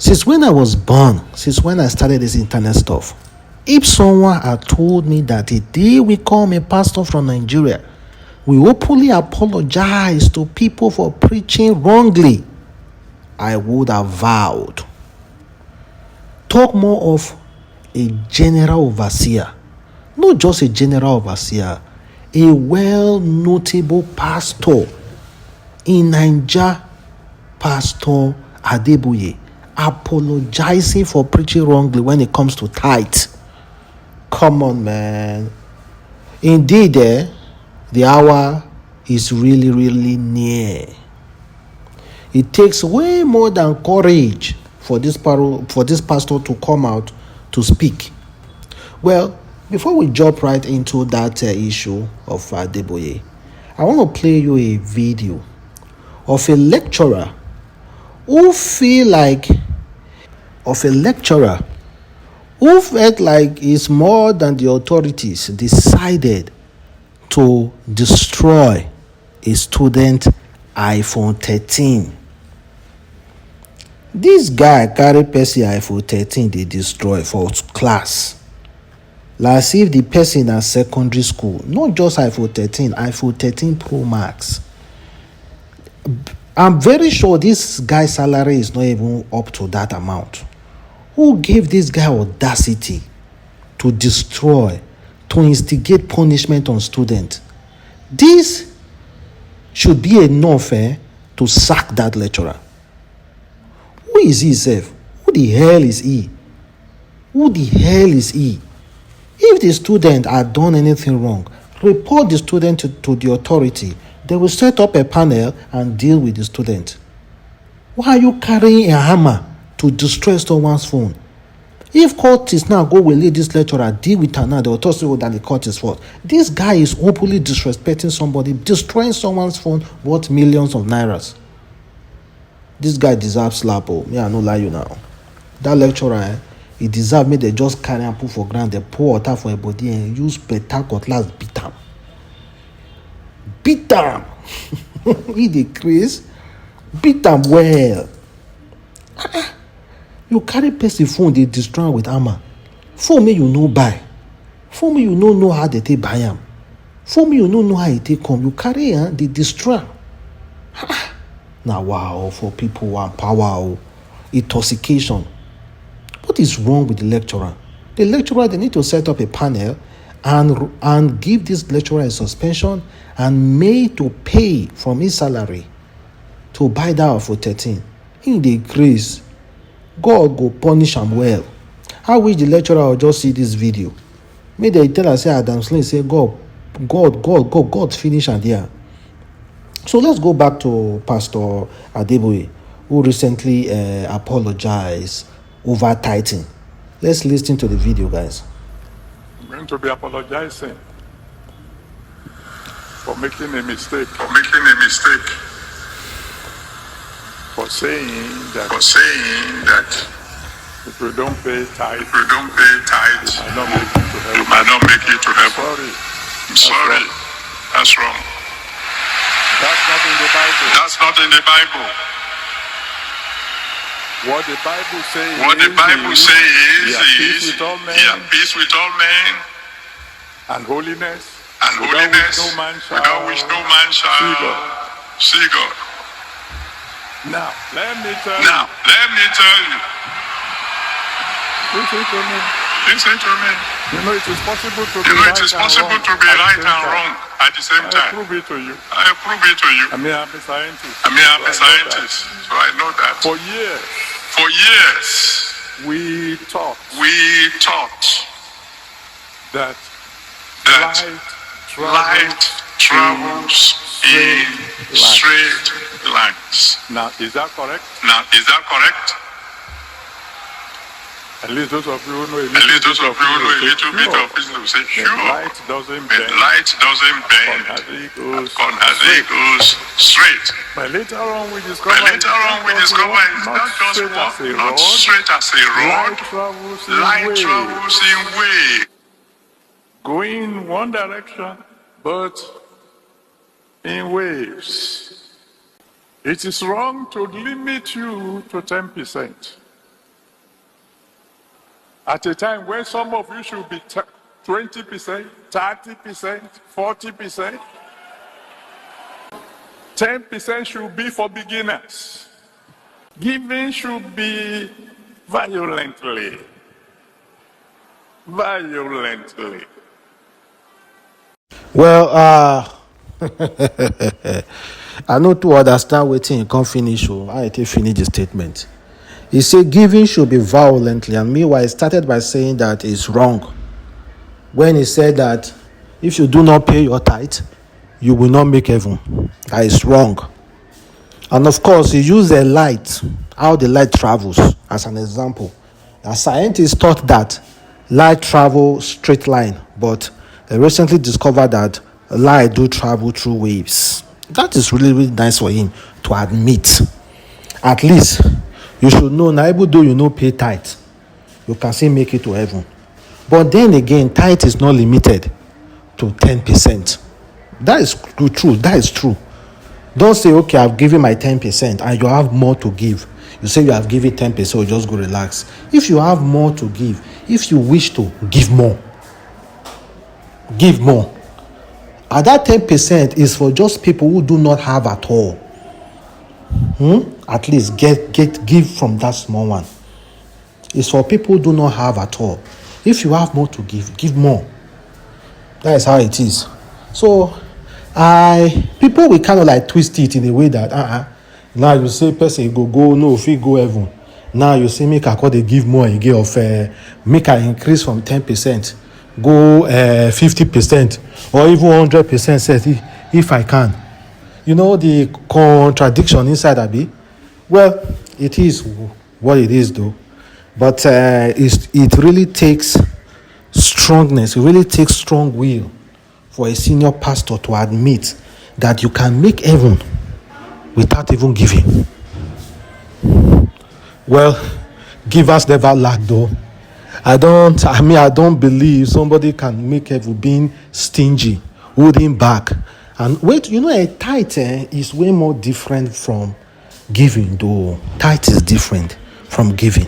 Since when I was born, since when I started this internet stuff, if someone had told me that the day we come a pastor from Nigeria, we openly apologize to people for preaching wrongly, I would have vowed. Talk more of a general overseer, not just a general overseer, a well-notable pastor in Nigeria, Pastor Adeboye, apologizing for preaching wrongly when it comes to tithe. Come on, man. Indeed, the hour is really, really near. It takes way more than courage for this pastor to come out to speak. Well, before we jump right into that issue of Adeboye, I want to play you a video of a lecturer who felt like it's more than the authorities decided to destroy a student iPhone 13. This guy carry person iPhone 13 they destroy for class. Like if the person at secondary school, not just iPhone 13, iPhone 13 Pro Max. I'm very sure this guy's salary is not even up to that amount. Who gave this guy audacity to destroy, to instigate punishment on students? This should be enough to sack that lecturer. Who is he himself? Who the hell is he? If the student had done anything wrong, report the student to the authority. They will set up a panel and deal with the student. Why are you carrying a hammer to destroy someone's phone? If court is now go with this lecturer, deal with her now, the authority will that the court is fault. This guy is openly disrespecting somebody, destroying someone's phone worth millions of nairas. This guy deserves slap. Me, I no lie you now. That lecturer, he deserve me. They just carry and put for ground. They pour water for a body and use better cutlass beat him. He decrease. Beat him well. You carry person phone, they destroy with hammer. Phone me you no buy. Phone me you no know how they take buy him. Phone me you no know how they take come. You carry they destroy. Now wow, for people and power, intoxication. What is wrong with the lecturer? The lecturer, they need to set up a panel and give this lecturer a suspension and made to pay from his salary to buy that for 13. In the grace, God go punish him well. I wish the lecturer will just see this video. May they tell us, say Adamslink, say God finish and there. So let's go back to Pastor Adeboye, who recently apologized over tithing. Let's listen to the video, guys. I'm going to be apologizing for making a mistake. For saying that if you don't pay tithe, you might not make it to heaven. I'm sorry. That's wrong. That's not in the Bible. What the Bible says is be at peace with all men, and holiness, without which no man shall see God. Now, let me tell you. Listen to me. You know it is possible to be right and wrong at the same time. I prove it to you. I mean, I'm a scientist. So I know that. For years, we taught that light travels in straight lines. Now, is that correct? At least those of you who know a little bit of business will say, sure. Light doesn't bend. It goes straight. But later on we discover it's not just walk, not straight as a rod. Light travels in way. Going one direction, but in waves. It is wrong to limit you to 10%. At a time when some of you should be 20%, 30%, 40%, 10% should be for beginners. Giving should be violently. Well, I know to understand wetin you can't finish. I take finish the statement. He said giving should be violently, and meanwhile, he started by saying that it's wrong. When he said that if you do not pay your tithe, you will not make heaven. That is wrong. And of course, he used a light, how the light travels, as an example. Now, scientists thought that light travel straight line, but they recently discovered that light do travel through waves. That is really, really nice for him to admit. At least you should know now, even though you no pay tithe, you can still make it to heaven. But then again, tithe is not limited to 10%. That is true. That is true. Don't say, okay, I've given my 10% and you have more to give. You say you have given 10%, so just go relax. If you have more to give, if you wish to, give more. Give more. And that 10% is for just people who do not have at all. At least give from that small one. It's for people who do not have at all. If you have more to give more. That is how it is. So people will kind of like twist it in a way that now you say person go no if he go heaven. Now you say make I call they give more again of make I increase from 10%, go 50% or even 100% says if I can. You know the contradiction inside Abi? Well, it is what it is though. But it really takes strongness, it really takes strong will for a senior pastor to admit that you can make heaven without even giving. Well, givers never lack though. I don't believe somebody can make heaven being stingy, holding back. And wait, a tithe is way more different from giving though. Tithe is different from giving.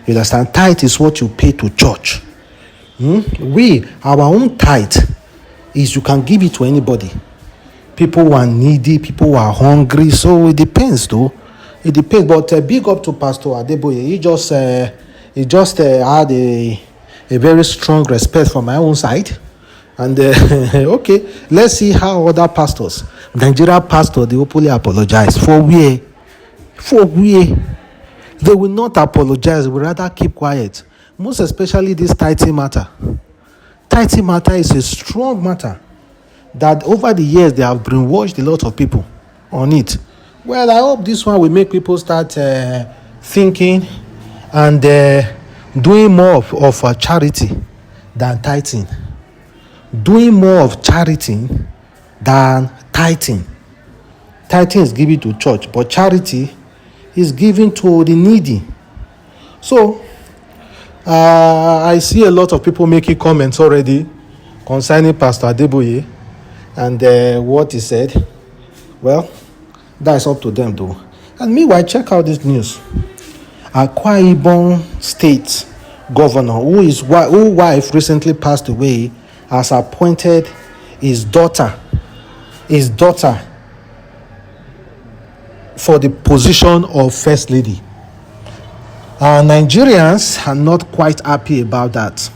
You understand? Tithe is what you pay to church. Our own tithe is you can give it to anybody. People who are needy, people who are hungry. So it depends though. It depends. But big up to Pastor Adeboye. He just had a very strong respect from my own side. And okay, let's see how other pastors, Nigerian pastors, they openly apologize. For where? They will not apologize. They will rather keep quiet. Most especially this tithing matter. Tithing matter is a strong matter that over the years they have brainwashed a lot of people on it. Well, I hope this one will make people start thinking and doing more of charity than tithing. Doing more of charity than tithing. Tithing is given to church, but charity is given to the needy. So, I see a lot of people making comments already concerning Pastor Adeboye and what he said. Well, that's up to them though. And meanwhile, check out this news. Akwa Ibom State Governor, whose wife recently passed away, has appointed his daughter for the position of First Lady. Nigerians are not quite happy about that.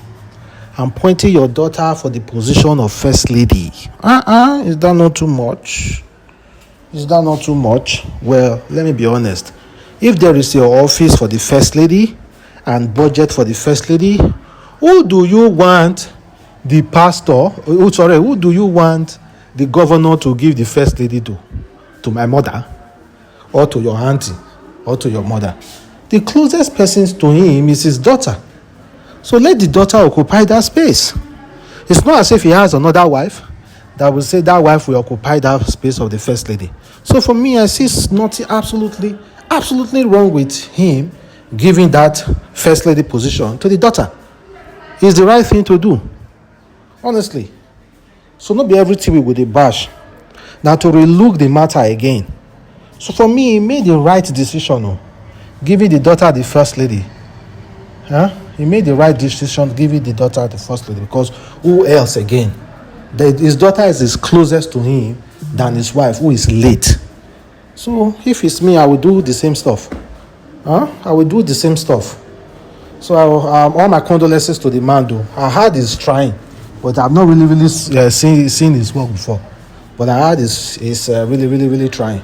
Appointing your daughter for the position of First Lady. Is that not too much? Well, let me be honest. If there is your office for the First Lady and budget for the First Lady, who do you want the pastor? Who do you want the governor to give the First Lady to? To my mother, or to your auntie, or to your mother? The closest person to him is his daughter. So let the daughter occupy that space. It's not as if he has another wife that will say that wife will occupy that space of the First Lady. So for me, I see nothing absolutely wrong with him giving that First Lady position to the daughter. It's the right thing to do. Honestly. So not be everything we would bash. Now to relook the matter again. So for me, he made the right decision. Giving the daughter the First Lady. he made the right decision giving the daughter the first lady, because who else again? His daughter is closest to him than his wife, who is late. So if it's me, I will do the same stuff. I will do the same stuff. So all my condolences to the man though. I heard he's trying, but I've not really seen his work before. But I heard he's really trying.